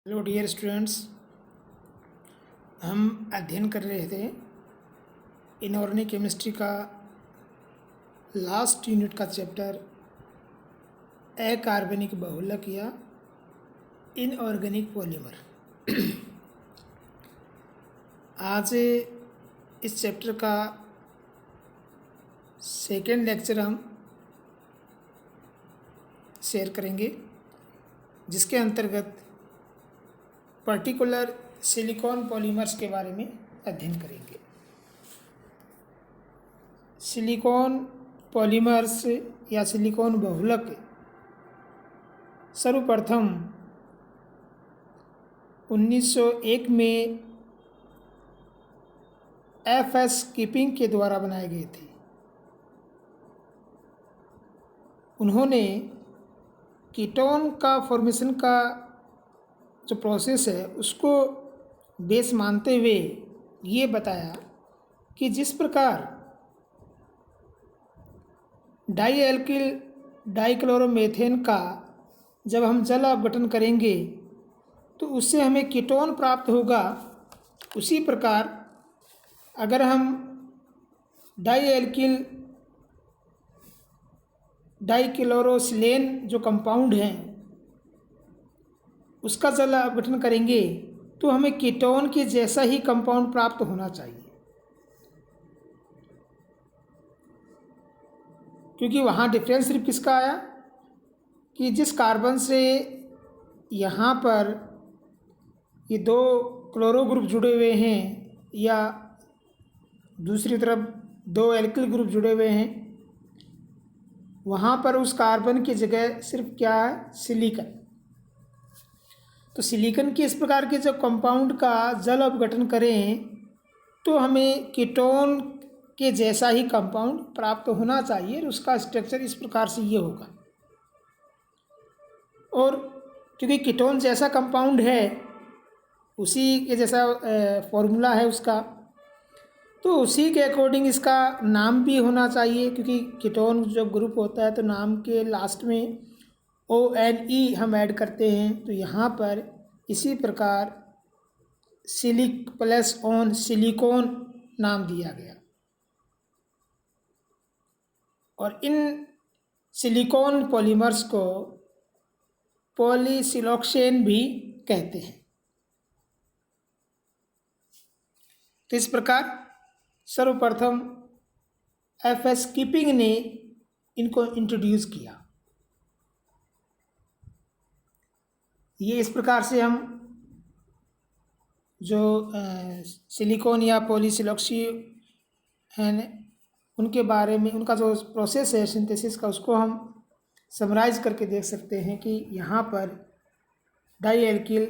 Hello dear students, हम अध्ययन कर रहे थे इनऑर्गेनिक केमिस्ट्री का लास्ट यूनिट का चैप्टर अकार्बनिक बहुलक या इनऑर्गेनिक पॉलीमर। आज इस चैप्टर का सेकेंड लेक्चर हम शेयर करेंगे, जिसके अंतर्गत पर्टिकुलर सिलिकॉन पॉलीमर्स के बारे में अध्ययन करेंगे। सिलिकॉन पॉलीमर्स या सिलिकॉन बहुलक सर्वप्रथम 1901 में एफ.एस. कीपिंग के द्वारा बनाए गए थे। उन्होंने कीटोन का फॉर्मेशन का जो प्रोसेस है उसको बेस मानते हुए ये बताया कि जिस प्रकार डाई एल्किल डाइक्लोरोमेथेन का जब हम जल अपघटन करेंगे तो उससे हमें कीटोन प्राप्त होगा, उसी प्रकार अगर हम डाई एल्किल डाइक्लोरोसिलेन जो कंपाउंड हैं उसका जल अपघटन करेंगे तो हमें कीटोन के जैसा ही कंपाउंड प्राप्त होना चाहिए, क्योंकि वहाँ डिफरेंस सिर्फ किसका आया कि जिस कार्बन से यहाँ पर ये दो क्लोरो ग्रुप जुड़े हुए हैं या दूसरी तरफ दो एल्किल ग्रुप जुड़े हुए हैं, वहाँ पर उस कार्बन की जगह सिर्फ क्या है, सिलिकन। तो सिलिकन के इस प्रकार के जब कंपाउंड का जल अपघटन करें तो हमें कीटोन के जैसा ही कंपाउंड प्राप्त होना चाहिए और उसका स्ट्रक्चर इस प्रकार से ये होगा। और क्योंकि कीटोन जैसा कंपाउंड है, उसी के जैसा फॉर्मूला है उसका, तो उसी के अकॉर्डिंग इसका नाम भी होना चाहिए, क्योंकि कीटोन जब ग्रुप होता है तो नाम के लास्ट में ONE हम ऐड करते हैं। तो यहाँ पर इसी प्रकार सिलिक प्लस ऑन सिलिकॉन नाम दिया गया। और इन सिलिकॉन पॉलीमर्स को पॉलीसिलॉक्सेन भी कहते हैं। तो इस प्रकार सर्वप्रथम एफ.एस. कीपिंग ने इनको इंट्रोड्यूस किया। ये इस प्रकार से हम जो सिलिकॉन या पॉलीसिलॉक्सेन उनके बारे में, उनका जो प्रोसेस है सिंथेसिस का, उसको हम समराइज करके देख सकते हैं कि यहाँ पर डाई एल्किल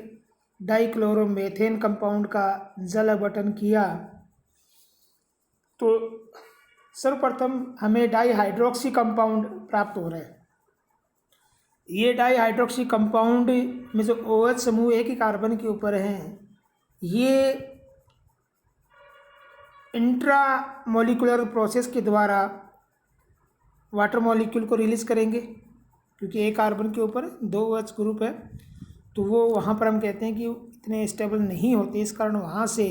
डाइक्लोरोमेथेन कंपाउंड का जल अपघटन किया तो सर्वप्रथम हमें डाईहाइड्रोक्सी कंपाउंड प्राप्त हो रहा है। ये डाईहाइड्रोक्सी कंपाउंड में जो OH समूह एक ही कार्बन के ऊपर हैं, ये इंट्रा मॉलिक्यूलर प्रोसेस के द्वारा वाटर मॉलिक्यूल को रिलीज करेंगे, क्योंकि एक कार्बन के ऊपर 2 OH ग्रुप है, तो वो वहाँ पर हम कहते हैं कि इतने स्टेबल नहीं होते, इस कारण वहाँ से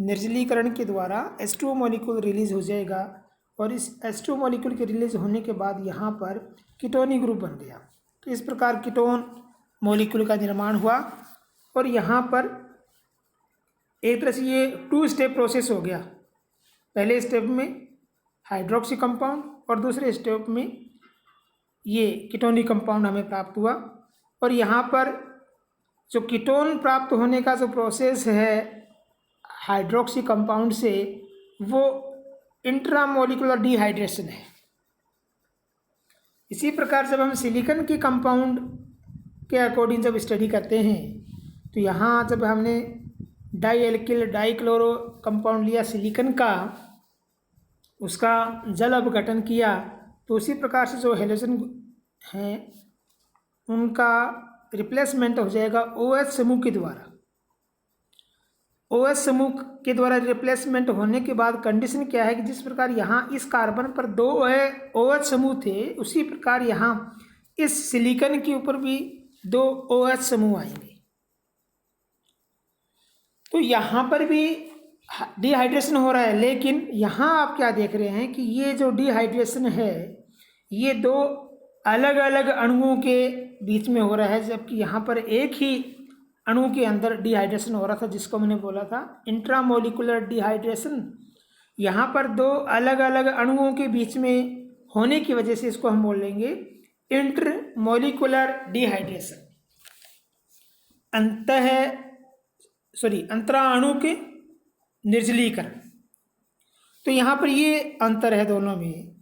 निर्जलीकरण के द्वारा H2O मॉलिक्यूल रिलीज हो जाएगा और इस H2O मॉलिक्यूल के रिलीज होने के बाद यहाँ पर कीटोनी ग्रुप बन गया। तो इस प्रकार कीटोन मॉलिक्यूल का निर्माण हुआ और यहाँ पर एक तरह से ये 2 स्टेप प्रोसेस हो गया। पहले स्टेप में हाइड्रोक्सी कंपाउंड और दूसरे स्टेप में ये कीटोनी कंपाउंड हमें प्राप्त हुआ। और यहाँ पर जो कीटोन प्राप्त होने का जो प्रोसेस है हाइड्रोक्सी कंपाउंड से, वो इंट्रामोलिकुलर डिहाइड्रेशन है। इसी प्रकार जब हम सिलिकन के कंपाउंड के अकॉर्डिंग जब स्टडी करते हैं तो यहाँ जब हमने डाई एल्किल डाइक्लोरो कंपाउंड लिया सिलिकन का, उसका जल अपघटन किया, तो उसी प्रकार से जो हेलोजन हैं उनका रिप्लेसमेंट हो जाएगा OH समूह के द्वारा। OH समूह के द्वारा रिप्लेसमेंट होने के बाद कंडीशन क्या है कि जिस प्रकार यहाँ इस कार्बन पर 2 OH समूह थे, उसी प्रकार यहाँ इस सिलिकन के ऊपर भी 2 OH समूह आएंगे। तो यहाँ पर भी डिहाइड्रेशन हो रहा है, लेकिन यहाँ आप क्या देख रहे हैं कि ये जो डिहाइड्रेशन है ये दो अलग अलग अणुओं के बीच में हो रहा है, जबकि यहाँ पर एक ही अणु के अंदर डिहाइड्रेशन हो रहा था, जिसको मैंने बोला था इंट्रामोलिकुलर डिहाइड्रेशन। यहाँ पर दो अलग अलग अणुओं के बीच में होने की वजह से इसको हम बोलेंगे इंटरमोलिकुलर डिहाइड्रेशन। अंतराणु के निर्जलीकरण। तो यहाँ पर ये अंतर है दोनों में।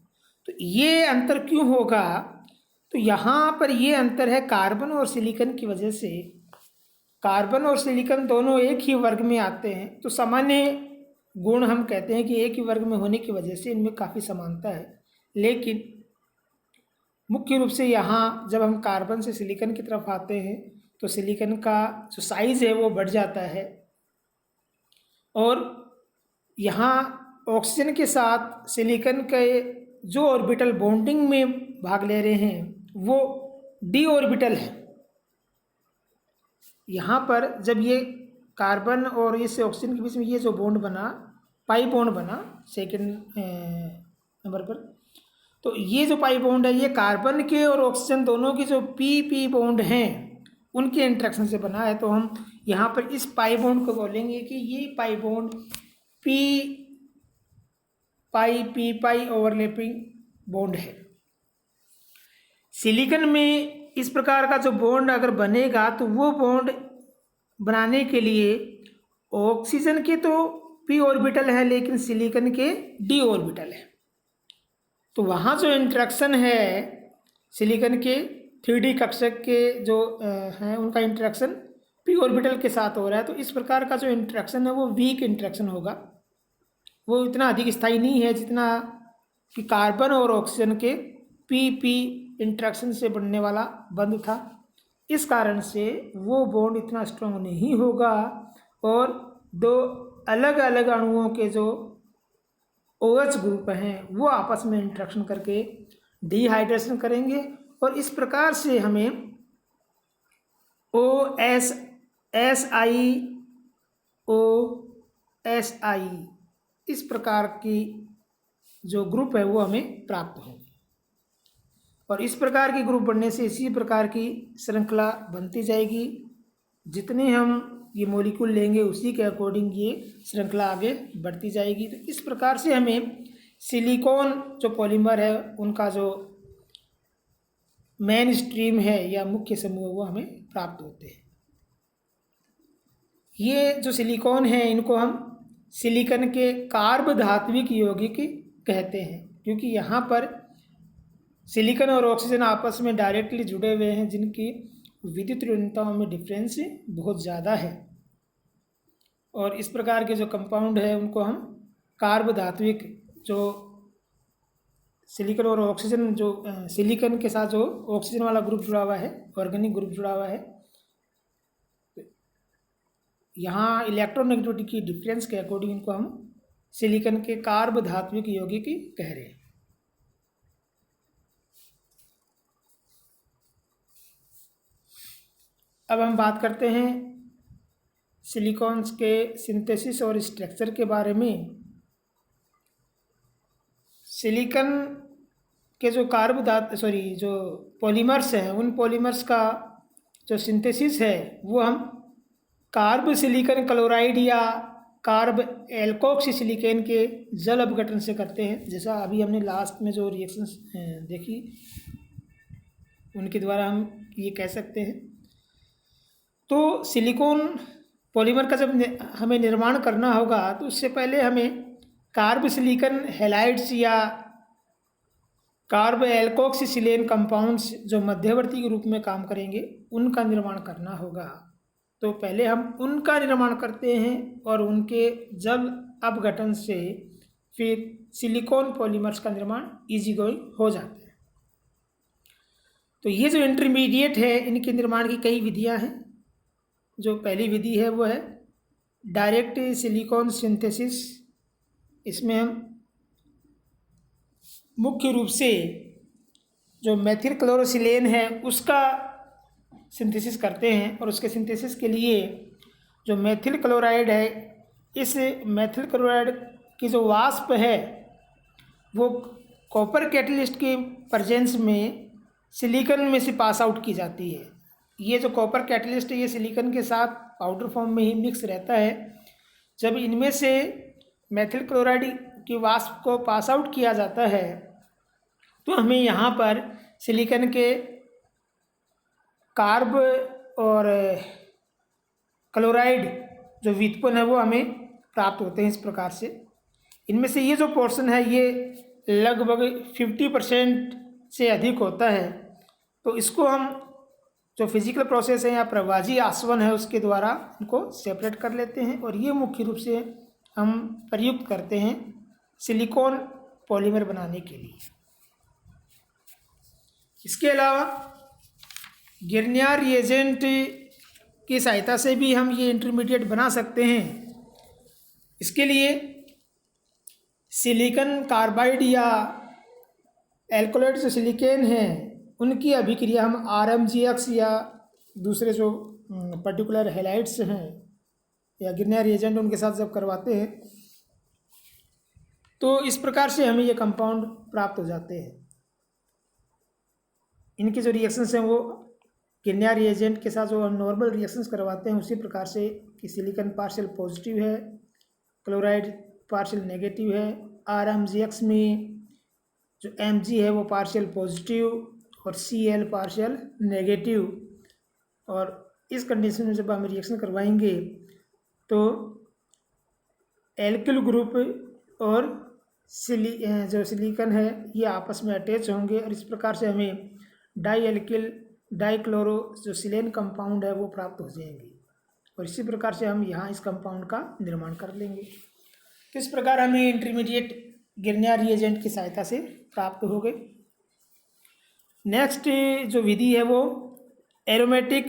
तो ये अंतर क्यों होगा? तो यहाँ पर ये अंतर है कार्बन और सिलिकॉन की वजह से। कार्बन और सिलिकॉन दोनों एक ही वर्ग में आते हैं, तो सामान्य गुण हम कहते हैं कि एक ही वर्ग में होने की वजह से इनमें काफ़ी समानता है। लेकिन मुख्य रूप से यहाँ जब हम कार्बन से सिलिकॉन की तरफ आते हैं तो सिलिकॉन का जो साइज़ है वो बढ़ जाता है, और यहाँ ऑक्सीजन के साथ सिलिकॉन के जो ऑर्बिटल बॉन्डिंग में भाग ले रहे हैं वो डी ऑर्बिटल है। यहाँ पर जब ये कार्बन और इस ऑक्सीजन के बीच में ये जो बॉन्ड बना, पाई बॉन्ड बना सेकेंड नंबर पर, तो ये जो पाई बॉन्ड है ये कार्बन के और ऑक्सीजन दोनों की जो पी बॉन्ड हैं उनके इंटरेक्शन से बना है। तो हम यहाँ पर इस पाई बॉन्ड को बोलेंगे कि ये पाई बॉन्ड पी पाई ओवरलैपिंग बॉन्ड है। सिलिकॉन में इस प्रकार का जो बॉन्ड अगर बनेगा तो वो बॉन्ड बनाने के लिए ऑक्सीजन के तो पी ऑर्बिटल है लेकिन सिलिकॉन के डी ऑर्बिटल है। तो वहाँ जो इंटरेक्शन है सिलिकॉन के 3D कक्षक के जो हैं उनका इंटरेक्शन पी ऑर्बिटल के साथ हो रहा है। तो इस प्रकार का जो इंटरेक्शन है वो वीक इंटरेक्शन होगा, वो इतना अधिक स्थायी नहीं है जितना कि कार्बन और ऑक्सीजन के पी इंटरेक्शन से बनने वाला बंध था। इस कारण से वो बॉन्ड इतना स्ट्रॉन्ग नहीं होगा और दो अलग अलग अणुओं के जो OH ग्रुप हैं वो आपस में इंटरेक्शन करके डिहाइड्रेशन करेंगे, और इस प्रकार से हमें OSI इस प्रकार की जो ग्रुप है वो हमें प्राप्त होंगे। और इस प्रकार की ग्रुप बनने से इसी प्रकार की श्रृंखला बनती जाएगी। जितने हम ये मॉलिक्यूल लेंगे उसी के अकॉर्डिंग ये श्रृंखला आगे बढ़ती जाएगी। तो इस प्रकार से हमें सिलिकॉन जो पॉलीमर है उनका जो मेन स्ट्रीम है या मुख्य समूह वो हमें प्राप्त होते हैं। ये जो सिलिकॉन है इनको हम सिलिकॉन के कार्ब धात्विक यौगिक कहते हैं, क्योंकि यहाँ पर सिलिकॉन और ऑक्सीजन आपस में डायरेक्टली जुड़े हुए हैं जिनकी विद्युत ऋणताओं में डिफरेंस बहुत ज़्यादा है। और इस प्रकार के जो कंपाउंड है उनको हम कार्ब धात्विक, जो सिलिकॉन और ऑक्सीजन जो सिलिकॉन के साथ जो ऑक्सीजन वाला ग्रुप जुड़ा हुआ है, ऑर्गेनिक ग्रुप जुड़ा हुआ है, यहाँ इलेक्ट्रोनेगेटिविटी की डिफरेंस के अकॉर्डिंग इनको हम सिलिकॉन के कार्ब धात्विक यौगिक कह रहे हैं। अब हम बात करते हैं सिलिकॉन्स के सिंथेसिस और स्ट्रक्चर के बारे में। सिलिकॉन के जो जो पॉलीमर्स हैं उन पॉलीमर्स का जो सिंथेसिस है वो हम कार्ब सिलिकॉन क्लोराइड या कार्ब एल्कोक्सी सिलिकॉन के जल अपघटन से करते हैं। जैसा अभी हमने लास्ट में जो रिएक्शंस देखी उनके द्वारा हम ये कह सकते हैं। तो सिलिकॉन पॉलीमर का जब हमें निर्माण करना होगा तो उससे पहले हमें कार्ब सिलिकॉन हैलाइड्स या कार्ब एल्कोक्सिसिलेन कंपाउंड्स जो मध्यवर्ती के रूप में काम करेंगे उनका निर्माण करना होगा। तो पहले हम उनका निर्माण करते हैं और उनके जल अपघटन से फिर सिलिकॉन पॉलीमर्स का निर्माण इजी गोइंग हो जाता है। तो ये जो इंटरमीडिएट है इनके निर्माण की कई विधियां हैं। जो पहली विधि है वो है डायरेक्ट सिलिकॉन सिंथेसिस। इसमें हम मुख्य रूप से जो मेथिल क्लोरोसिलेन है उसका सिंथेसिस करते हैं, और उसके सिंथेसिस के लिए जो मेथिल क्लोराइड है, इस मेथिल क्लोराइड की जो वाष्प है वो कॉपर कैटलिस्ट के प्रेजेंस में सिलिकॉन में से पास आउट की जाती है। ये जो कॉपर कैटलिस्ट है ये सिलिकॉन के साथ पाउडर फॉर्म में ही मिक्स रहता है। जब इनमें से मेथिल क्लोराइड की वाष्प को पास आउट किया जाता है तो हमें यहाँ पर सिलिकॉन के कार्ब और क्लोराइड जो व्युत्पन्न है वो हमें प्राप्त होते हैं। इस प्रकार से इनमें से ये जो पोर्शन है ये लगभग 50% से अधिक होता है। तो इसको हम जो फिजिकल प्रोसेस है या प्रवाजी आसवन है उसके द्वारा इनको सेपरेट कर लेते हैं और ये मुख्य रूप से हम प्रयुक्त करते हैं सिलिकॉन पॉलीमर बनाने के लिए। इसके अलावा गिरनियर रिएजेंट की सहायता से भी हम ये इंटरमीडिएट बना सकते हैं। इसके लिए सिलिकॉन कार्बाइड या एल्कोलाइड जो सिलिकॉन हैं उनकी अभिक्रिया हम RMGX या दूसरे जो पर्टिकुलर हैलाइड्स हैं या गिरनियर रिएजेंट उनके साथ जब करवाते हैं तो इस प्रकार से हमें ये कंपाउंड प्राप्त हो जाते हैं। इनके जो रिएक्शंस हैं वो गिरनियर रिएजेंट के साथ जो हम नॉर्मल रिएक्शंस करवाते हैं उसी प्रकार से कि सिलिकॉन पार्शियल पॉजिटिव है, क्लोराइड पार्शियल नेगेटिव है, RMGX में जो Mg है वो पार्शियल पॉजिटिव और Cl पार्शियल नेगेटिव। और इस कंडीशन में जब हम रिएक्शन करवाएंगे तो एल्किल ग्रुप और जो सिलिकॉन है ये आपस में अटैच होंगे और इस प्रकार से हमें डाई एल्किल डाइक्लोरो जो सिलेन कंपाउंड है वो प्राप्त हो जाएंगे और इसी प्रकार से हम यहाँ इस कंपाउंड का निर्माण कर लेंगे। तो इस प्रकार हमें इंटरमीडिएट गिरनियर रिएजेंट की सहायता से प्राप्त हो गए। नेक्स्ट जो विधि है वो एरोमेटिक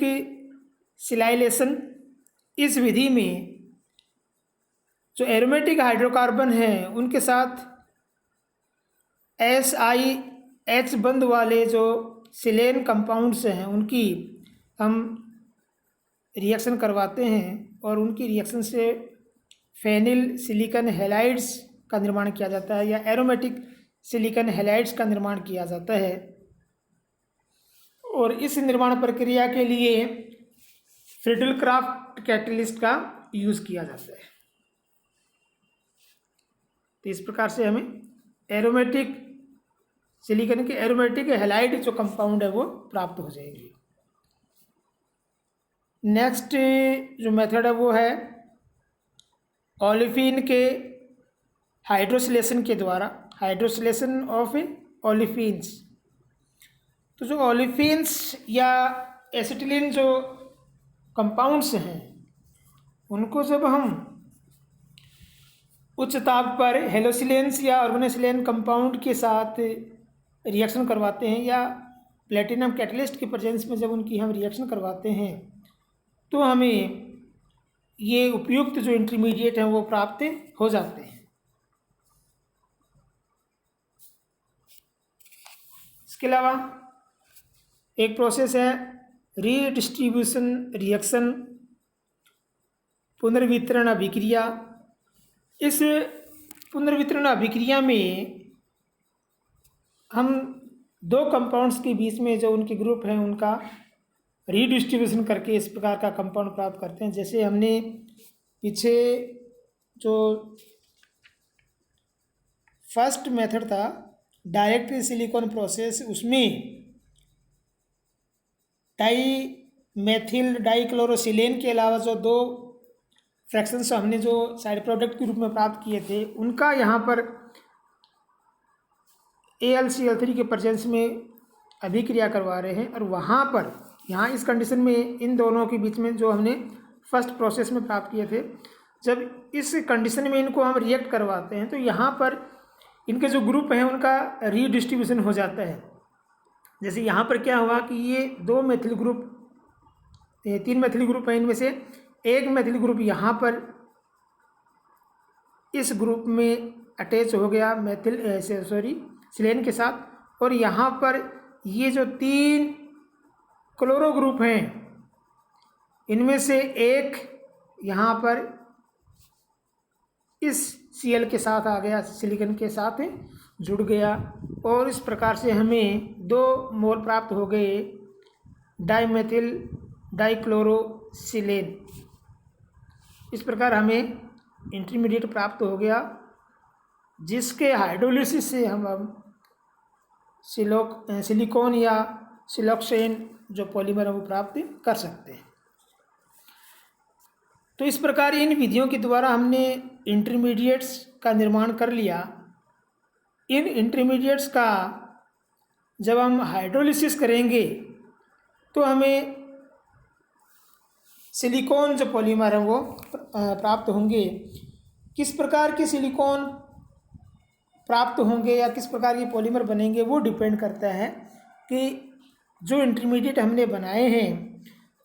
सिलाइलेशन। इस विधि में जो एरोमेटिक हाइड्रोकार्बन हैं उनके साथ SiH बंध वाले जो सिलेन कंपाउंड्स हैं उनकी हम रिएक्शन करवाते हैं और उनकी रिएक्शन से फेनिल सिलिकॉन हैलाइड्स का निर्माण किया जाता है या एरोमेटिक सिलिकॉन हैलाइड्स का निर्माण किया जाता है। और इस निर्माण प्रक्रिया के लिए फ्रिडल-क्राफ्ट कैटलिस्ट का यूज़ किया जाता है। तो इस प्रकार से हमें एरोमेटिक सिलिकॉन के एरोमेटिक हैलाइड जो कंपाउंड है वो प्राप्त हो जाएंगे। नेक्स्ट जो मेथड है वो है ओलेफिन के हाइड्रोसिलेशन के द्वारा, हाइड्रोसिलेशन ऑफ ओलेफिन्स। तो जो ओलेफिन्स या एसिटिलीन जो कंपाउंड्स हैं उनको जब हम उच्च ताप पर हेलोसिलेन्स या ऑर्गेनोसिलेन कंपाउंड के साथ रिएक्शन करवाते हैं या प्लेटिनम कैटलिस्ट के प्रेजेंस में जब उनकी हम रिएक्शन करवाते हैं तो हमें ये उपयुक्त जो इंटरमीडिएट हैं वो प्राप्त हो जाते हैं। इसके अलावा एक प्रोसेस है रीडिस्ट्रीब्यूशन रिएक्शन, पुनर्वितरण अभिक्रिया। इस पुनर्वितरण अभिक्रिया में हम दो कंपाउंड्स के बीच में जो उनके ग्रुप हैं उनका रीडिस्ट्रीब्यूशन करके इस प्रकार का कंपाउंड प्राप्त करते हैं। जैसे हमने पीछे जो फर्स्ट मेथड था डायरेक्ट सिलिकॉन प्रोसेस उसमें डाई मेथिल डाइक्लोरोसिलेन के अलावा जो दो फ्रैक्शंस हमने जो साइड प्रोडक्ट के रूप में प्राप्त किए थे उनका यहाँ पर AlCl3 के प्रेजेंस में अभिक्रिया करवा रहे हैं और वहाँ पर यहाँ इस कंडीशन में इन दोनों के बीच में जो हमने फर्स्ट प्रोसेस में प्राप्त किए थे जब इस कंडीशन में इनको हम रिएक्ट करवाते हैं तो यहाँ पर इनके जो ग्रुप हैं उनका रीडिस्ट्रीब्यूशन हो जाता है। जैसे यहाँ पर क्या हुआ कि ये दो मेथिल ग्रुप, तीन मेथिल ग्रुप हैं, इनमें से एक मेथिल ग्रुप यहाँ पर इस ग्रुप में अटैच हो गया मेथिल सिलेन के साथ और यहाँ पर ये जो तीन क्लोरो ग्रुप हैं इनमें से एक यहाँ पर इस Cl के साथ आ गया, सिलिकॉन के साथ जुड़ गया और इस प्रकार से हमें 2 मोल प्राप्त हो गए डाइमेथिल डाइक्लोरोसिलेन। इस प्रकार हमें इंटरमीडिएट प्राप्त हो गया, जिसके हाइड्रोलिसिस से हम अब सिलिकॉन या सिलोक्सेन जो पॉलीमर है वो प्राप्त कर सकते हैं। तो इस प्रकार इन विधियों के द्वारा हमने इंटरमीडिएट्स का निर्माण कर लिया। इन इंटरमीडिएट्स का जब हम हाइड्रोलिसिस करेंगे तो हमें सिलिकॉन जो पॉलीमर है वो प्राप्त होंगे। किस प्रकार के सिलिकॉन प्राप्त होंगे या किस प्रकार के पॉलीमर बनेंगे वो डिपेंड करता है कि जो इंटरमीडिएट हमने बनाए हैं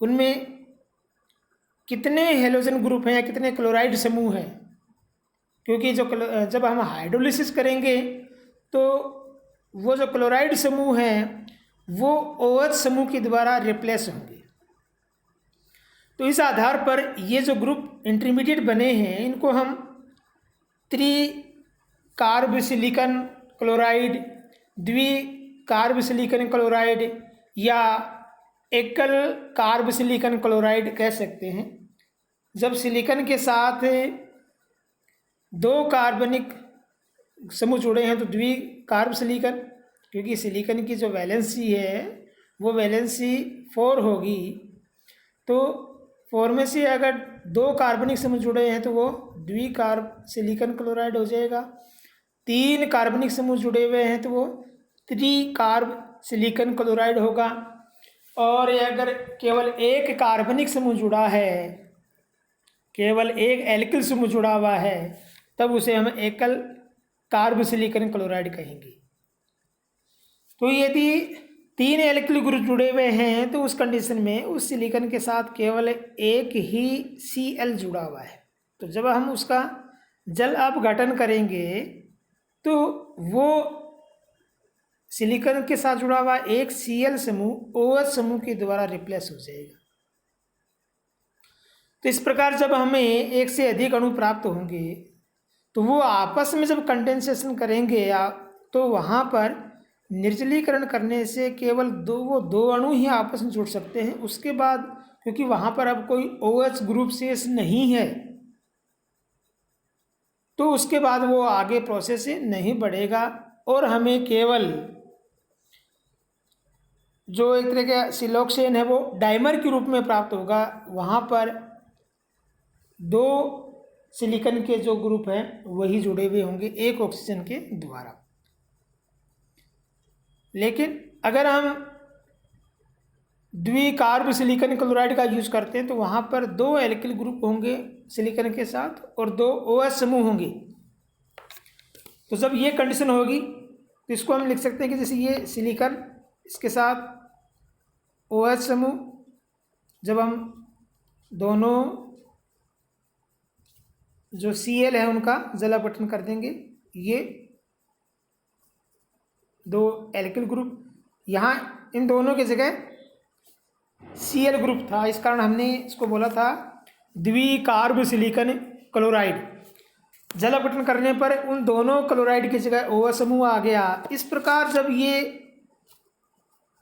उनमें कितने हेलोजन ग्रुप हैं या कितने क्लोराइड समूह हैं। क्योंकि जब हम हाइड्रोलिसिस करेंगे तो वो जो क्लोराइड समूह हैं वो OH समूह के द्वारा रिप्लेस होंगे। तो इस आधार पर ये जो ग्रुप इंटरमीडिएट बने हैं इनको हम कार्बोसिलिकन क्लोराइड, कार्बोसिलिकन क्लोराइड या एकल कार्बोसिलिकन क्लोराइड कह सकते हैं। जब सिलिकॉन के साथ 2 कार्बनिक समूह जुड़े हैं तो कार्बोसिलिकन, क्योंकि सिलिकॉन की जो वैलेंसी है वो वैलेंसी 4 होगी, तो 4 में से अगर 2 कार्बनिक समूह जुड़े हैं तो वो सिलिकॉन क्लोराइड हो जाएगा। 3 कार्बनिक समूह जुड़े हुए हैं तो वो सिलिकॉन क्लोराइड होगा। और अगर केवल 1 कार्बनिक समूह जुड़ा है, केवल 1 एल्किल समूह जुड़ा हुआ है, तब उसे हम एकल कार्बोसिलिकन क्लोराइड कहेंगे। तो यदि 3 एल्किल ग्रुप जुड़े हुए हैं तो उस कंडीशन में उस सिलिकॉन के साथ केवल 1 ही Cl जुड़ा हुआ है। तो जब हम उसका जल अपघटन करेंगे तो वो सिलिकॉन के साथ जुड़ा हुआ 1 Cl समूह OH समूह के द्वारा रिप्लेस हो जाएगा। तो इस प्रकार जब हमें 1 से अधिक अणु प्राप्त होंगे तो वो आपस में जब कंडेंसेशन करेंगे या तो वहाँ पर निर्जलीकरण करने से केवल 2 अणु ही आपस में जुड़ सकते हैं। उसके बाद क्योंकि वहाँ पर अब कोई OH ग्रुप शेष नहीं है तो उसके बाद वो आगे प्रोसेस नहीं बढ़ेगा और हमें केवल जो एक तरह का सिलोक्सेन है वो डाइमर के रूप में प्राप्त होगा। वहाँ पर 2 सिलिकॉन के जो ग्रुप हैं वही जुड़े हुए होंगे 1 ऑक्सीजन के द्वारा। लेकिन अगर हम कार्बोसिलिकन क्लोराइड का यूज़ करते हैं तो वहाँ पर 2 एल्किल ग्रुप होंगे सिलिकॉन के साथ और 2 OH समूह होंगे। तो जब ये कंडीशन होगी तो इसको हम लिख सकते हैं कि जैसे ये सिलिकॉन, इसके साथ OH समूह, जब हम दोनों जो Cl है उनका जल अपघटन कर देंगे, ये 2 एल्किल ग्रुप, यहाँ इन दोनों की जगह Cl ग्रुप था, इस कारण हमने इसको बोला था कार्बोसिलिकन क्लोराइड। जल अपघटन करने पर उन दोनों क्लोराइड की जगह OH समूह आ गया। इस प्रकार जब ये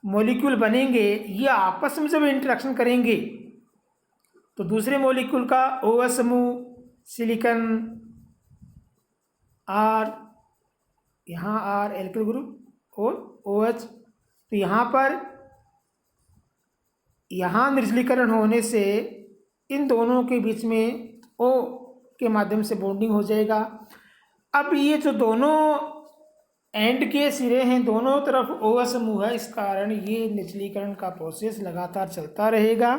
मॉलिक्यूल बनेंगे, ये आपस में जब इंटरेक्शन करेंगे तो दूसरे मॉलिक्यूल का OH समूह सिलिकॉन R, यहाँ R एल्किल ग्रुप और OH, तो यहाँ पर यहाँ निर्जलीकरण होने से इन दोनों के बीच में O के माध्यम से बॉन्डिंग हो जाएगा। अब ये जो दोनों एंड के सिरे हैं दोनों तरफ OH समूह है, इस कारण ये निर्जलीकरण का प्रोसेस लगातार चलता रहेगा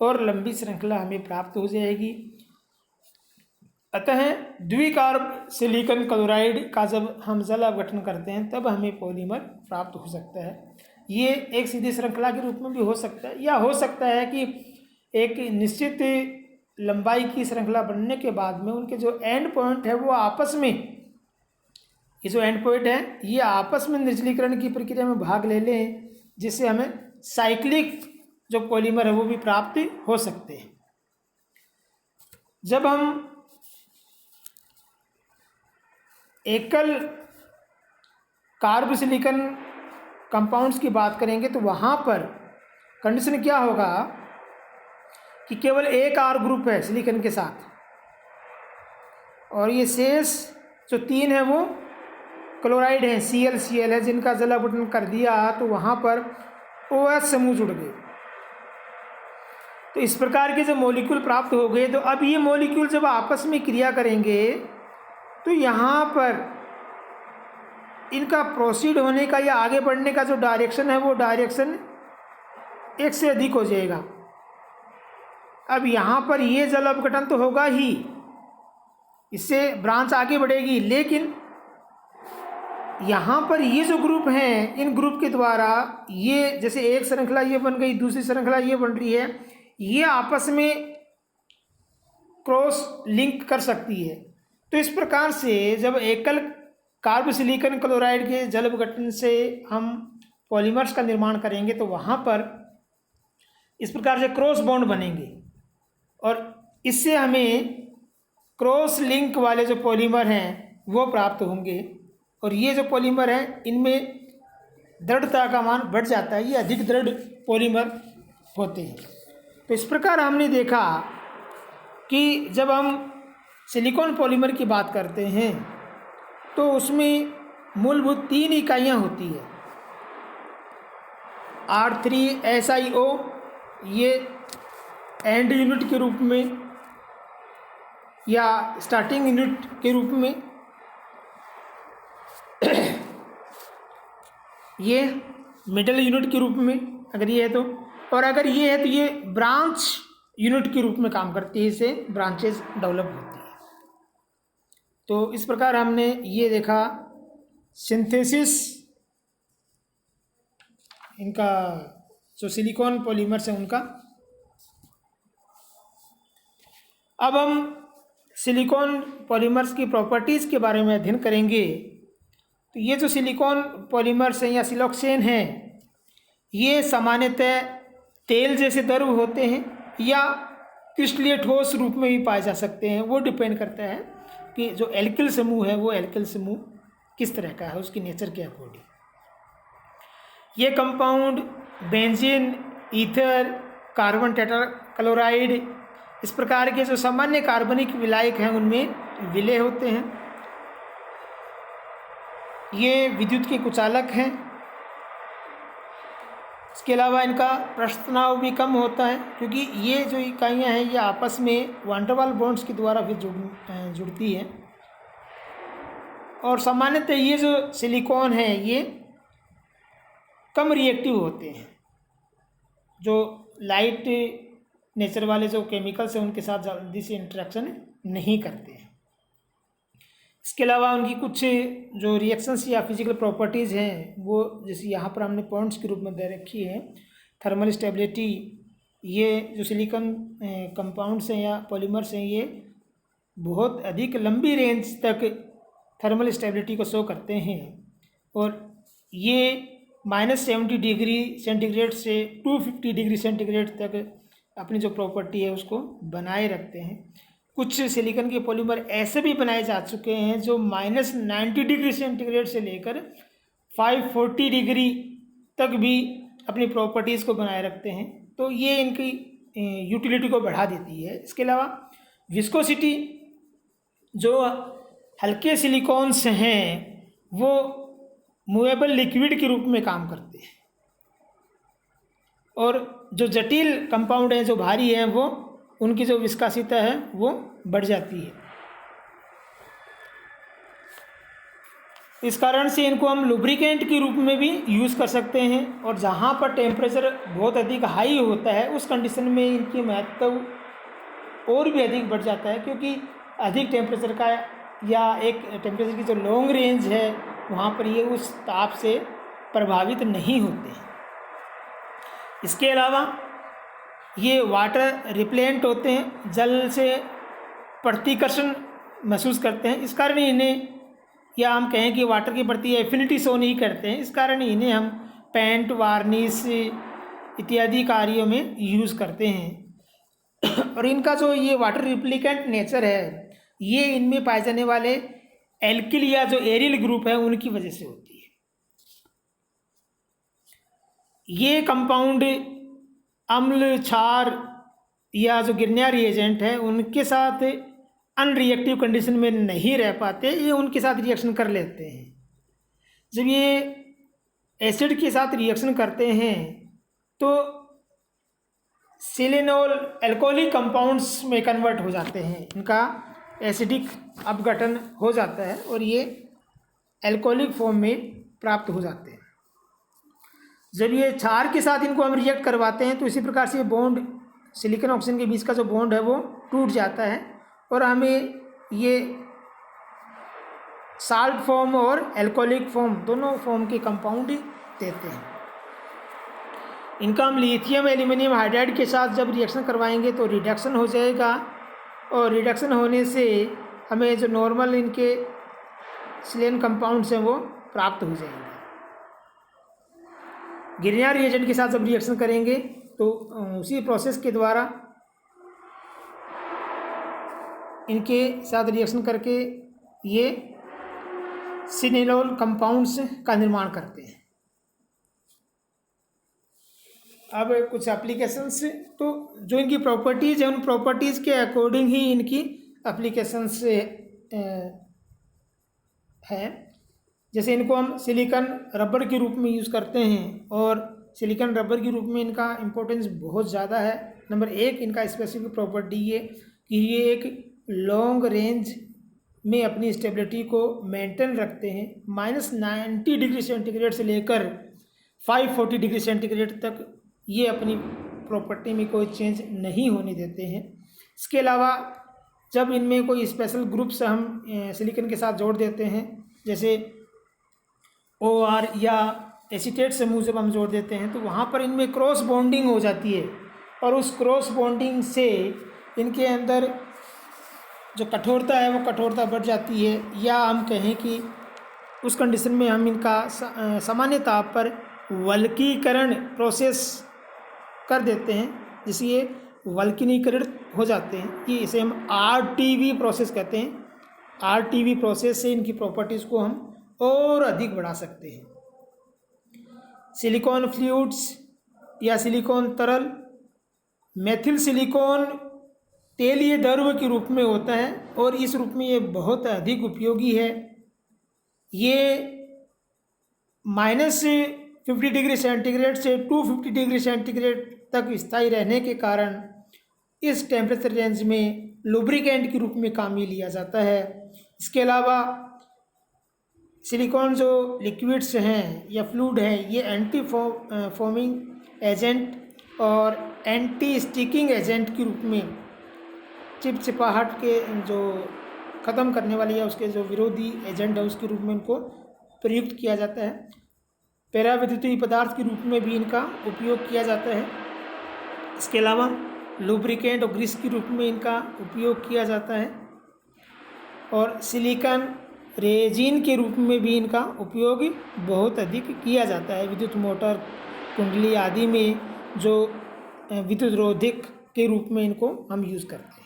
और लंबी श्रृंखला हमें प्राप्त हो जाएगी। अतः सिलिकॉन क्लोराइड का जब हम जल अपघटन करते हैं तब हमें पॉलीमर प्राप्त हो सकता है। ये एक सीधी श्रृंखला के रूप में भी हो सकता है या हो सकता है कि एक निश्चित लंबाई की श्रृंखला बनने के बाद में उनके जो एंड पॉइंट है वो आपस में, ये जो एंड पॉइंट है ये आपस में निर्जलीकरण की प्रक्रिया में भाग ले लें, जिससे हमें साइक्लिक जो पॉलीमर है वो भी प्राप्त हो सकते हैं। जब हम एकल कार्बोसिलिकॉन कंपाउंड्स की बात करेंगे तो वहाँ पर कंडीशन क्या होगा कि केवल एक R ग्रुप है सिलिकॉन के साथ, और ये शेष जो 3 है वो क्लोराइड हैं, Cl है, जिनका जल अपघटन कर दिया तो वहाँ पर OH समूह जुड़ गए। तो इस प्रकार के जो मॉलिक्यूल प्राप्त हो गए, तो अब ये मॉलिक्यूल जब आपस में क्रिया करेंगे तो यहाँ पर इनका प्रोसीड होने का या आगे बढ़ने का जो डायरेक्शन है वो डायरेक्शन एक से अधिक हो जाएगा। अब यहाँ पर ये जल अपघटन तो होगा ही, इससे ब्रांच आगे बढ़ेगी, लेकिन यहाँ पर ये जो ग्रुप हैं, इन ग्रुप के द्वारा ये जैसे एक श्रृंखला ये बन गई, दूसरी श्रृंखला ये बन रही है, ये आपस में क्रॉस लिंक कर सकती है। तो इस प्रकार से जब एकल कार्बोसिलिकॉन क्लोराइड के जल अपघटन से हम पॉलीमर्स का निर्माण करेंगे तो वहाँ पर इस प्रकार से क्रॉस बॉन्ड बनेंगे, और इससे हमें क्रॉस लिंक वाले जो पॉलीमर हैं वो प्राप्त होंगे, और ये जो पॉलीमर हैं इनमें दृढ़ता का मान बढ़ जाता है, ये अधिक दृढ़ पॉलीमर होते हैं। तो इस प्रकार हमने देखा कि जब हम सिलिकॉन पॉलीमर की बात करते हैं तो उसमें मूलभूत 3 इकाइयाँ होती है। R3SiO, ये एंड यूनिट के रूप में या स्टार्टिंग यूनिट के रूप में, ये मिडल यूनिट के रूप में अगर ये है तो, और अगर ये है तो ये ब्रांच यूनिट के रूप में काम करती है, इससे ब्रांचेस डेवलप होती है। तो इस प्रकार हमने ये देखा सिंथेसिस इनका जो सिलिकॉन पॉलीमर्स है उनका। अब हम सिलिकॉन पॉलीमर्स की प्रॉपर्टीज़ के बारे में अध्ययन करेंगे। तो ये जो सिलिकॉन पॉलीमर्स हैं या सिलोक्सेन हैं, ये सामान्यतः तेल जैसे द्रव होते हैं या क्रिस्टलीय ठोस रूप में भी पाए जा सकते हैं। वो डिपेंड करता है कि जो एल्किल समूह है वो एल्किल समूह किस तरह का है, उसकी नेचर के अकॉर्डिंग। ये compound benzene, ether, carbon tetrachloride, इस प्रकार के जो सामान्य कार्बनिक विलायक हैं उनमें विलय होते हैं। ये विद्युत के कुचालक हैं। इसके अलावा इनका पृष्ठ तनाव भी कम होता है, क्योंकि ये जो इकाइयाँ हैं ये आपस में वैन डर वाल्स बॉन्ड्स के द्वारा भी जुड़ती हैं। और सामान्यतः ये जो सिलिकॉन है ये कम रिएक्टिव होते हैं, जो लाइट नेचर वाले जो केमिकल्स हैं उनके साथ जल्दी से इंटरेक्शन नहीं करते हैं। इसके अलावा उनकी कुछ जो रिएक्शंस या फिजिकल प्रॉपर्टीज़ हैं वो जैसे यहाँ पर हमने पॉइंट्स के रूप में दे रखी है। थर्मल स्टेबिलिटी, ये जो सिलिकॉन कंपाउंड्स हैं या पॉलीमर्स हैं ये बहुत अधिक लंबी रेंज तक थर्मल स्टेबिलिटी को शो करते हैं, और ये -70 डिग्री सेंटीग्रेड से 250 डिग्री सेंटीग्रेड तक अपनी जो प्रॉपर्टी है उसको बनाए रखते हैं। कुछ सिलिकॉन के पॉलीमर ऐसे भी बनाए जा चुके हैं जो -90 डिग्री सेंटीग्रेड से लेकर 540 डिग्री तक भी अपनी प्रॉपर्टीज़ को बनाए रखते हैं। तो ये इनकी यूटिलिटी को बढ़ा देती है। इसके अलावा विस्कोसिटी, जो हल्के सिलिकॉन्स हैं वो मूवेबल लिक्विड के रूप में काम करते हैं, और जो जटिल कंपाउंड हैं जो भारी हैं वो उनकी जो विस्कासिता है वो बढ़ जाती है। इस कारण से इनको हम लुब्रिकेंट के रूप में भी यूज़ कर सकते हैं, और जहाँ पर टेम्परेचर बहुत अधिक हाई होता है उस कंडीशन में इनकी महत्व और भी अधिक बढ़ जाता है, क्योंकि अधिक टेम्परेचर का या एक टेम्परेचर की जो लॉन्ग रेंज है वहाँ पर ये उस ताप से प्रभावित नहीं होते हैं। इसके अलावा ये वाटर रिपेलेंट होते हैं, जल से प्रतिकर्षण महसूस करते हैं। इस कारण इन्हें, या हम कहें कि वाटर के प्रति एफिनिटी शो नहीं करते हैं, इस कारण इन्हें हम पेंट, वार्निश इत्यादि कार्यों में यूज़ करते हैं। और इनका जो ये वाटर रिप्लिकेंट नेचर है, ये इनमें पाए जाने वाले एल्किल या जो एरिल ग्रुप है उनकी वजह से होती है। ये कंपाउंड अम्ल, क्षार या जो गिरनिया रिएजेंट है उनके साथ अनरिएक्टिव कंडीशन में नहीं रह पाते, ये उनके साथ रिएक्शन कर लेते हैं। जब ये एसिड के साथ रिएक्शन करते हैं तो सेलेनोल एल्कोहलिक कंपाउंड्स में कन्वर्ट हो जाते हैं, इनका एसिडिक अपघटन हो जाता है और ये एल्कोहलिक फॉर्म में प्राप्त हो जाते हैं। जब ये क्षार के साथ इनको हम रिएक्ट करवाते हैं तो इसी प्रकार से बॉन्ड, सिलिकॉन ऑक्सीजन के बीच का जो बॉन्ड है वो टूट जाता है और हमें ये साल्ट फॉर्म और एल्कोहलिक फॉर्म दोनों फॉर्म के कंपाउंड देते हैं। इनका हम लिथियम एल्यूमिनियम हाइड्राइड के साथ जब रिएक्शन करवाएंगे तो रिडक्शन हो जाएगा और रिडक्शन होने से हमें जो नॉर्मल इनके सिलेन कंपाउंड्स हैं वो प्राप्त हो जाएंगे। गिरनिया रिएजेंट के साथ जब रिएक्शन करेंगे तो उसी प्रोसेस के द्वारा इनके साथ रिएक्शन करके ये सिनेनोल कंपाउंड्स का निर्माण करते हैं। अब कुछ एप्लीकेशंस, तो जो इनकी प्रॉपर्टीज़ है उन प्रॉपर्टीज़ के अकॉर्डिंग ही इनकी एप्लीकेशंस है। जैसे इनको हम सिलिकॉन रबर के रूप में यूज़ करते हैं और सिलिकॉन रबर के रूप में इनका इम्पोर्टेंस बहुत ज़्यादा है। नंबर 1 इनका स्पेसिफिक प्रॉपर्टी ये कि ये एक लॉन्ग रेंज में अपनी स्टेबिलिटी को मेंटेन रखते हैं। -90 डिग्री सेंटीग्रेड से लेकर 540 डिग्री सेंटीग्रेड तक ये अपनी प्रॉपर्टी में कोई चेंज नहीं होने देते हैं। इसके अलावा जब इनमें कोई स्पेशल ग्रुप्स हम सिलिकॉन के साथ जोड़ देते हैं, जैसे OR या एसीटेट समूह जब हम जोड़ देते हैं तो वहाँ पर इनमें क्रॉस बॉन्डिंग हो जाती है और उस क्रॉस बॉन्डिंग से इनके अंदर जो कठोरता है वो कठोरता बढ़ जाती है, या हम कहें कि उस कंडीशन में हम इनका सामान्य ताप पर वल्कीकरण प्रोसेस कर देते हैं, जिससे ये वल्कनीकरण हो जाते हैं। कि इसे हम RTV प्रोसेस कहते हैं। RTV प्रोसेस से इनकी प्रॉपर्टीज़ को हम और अधिक बढ़ा सकते हैं। सिलिकॉन फ्लूइड्स या सिलिकॉन तरल, मेथिल सिलिकॉन तेलीय द्रव के रूप में होता है और इस रूप में ये बहुत अधिक उपयोगी है। ये -50 डिग्री सेंटीग्रेड से 250 डिग्री सेंटीग्रेड तक स्थायी रहने के कारण इस टेम्परेचर रेंज में लुब्रिकेंट के रूप में काम में लिया जाता है। इसके अलावा सिलिकॉन जो लिक्विड्स हैं या फ्लूइड हैं, ये एंटी फोमिंग एजेंट और एंटी स्टिकिंग एजेंट के रूप में चिपचिपाहट के जो ख़त्म करने वाली या उसके जो विरोधी एजेंट है उसके रूप में इनको प्रयुक्त किया जाता है। पैराविद्युतीय पदार्थ के रूप में भी इनका उपयोग किया जाता है। इसके अलावा लुब्रिकेंट और ग्रीस के रूप में इनका उपयोग किया जाता है और सिलिकॉन रेजिन के रूप में भी इनका उपयोग बहुत अधिक किया जाता है। विद्युत मोटर, कुंडली आदि में जो विद्युत रोधक के रूप में इनको हम यूज़ करते हैं।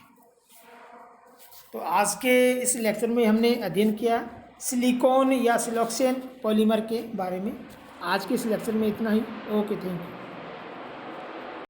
तो आज के इस लेक्चर में हमने अध्ययन किया सिलिकॉन या सिलोक्सेन पॉलीमर के बारे में। आज के इस लेक्चर में इतना ही। Okay, thank you.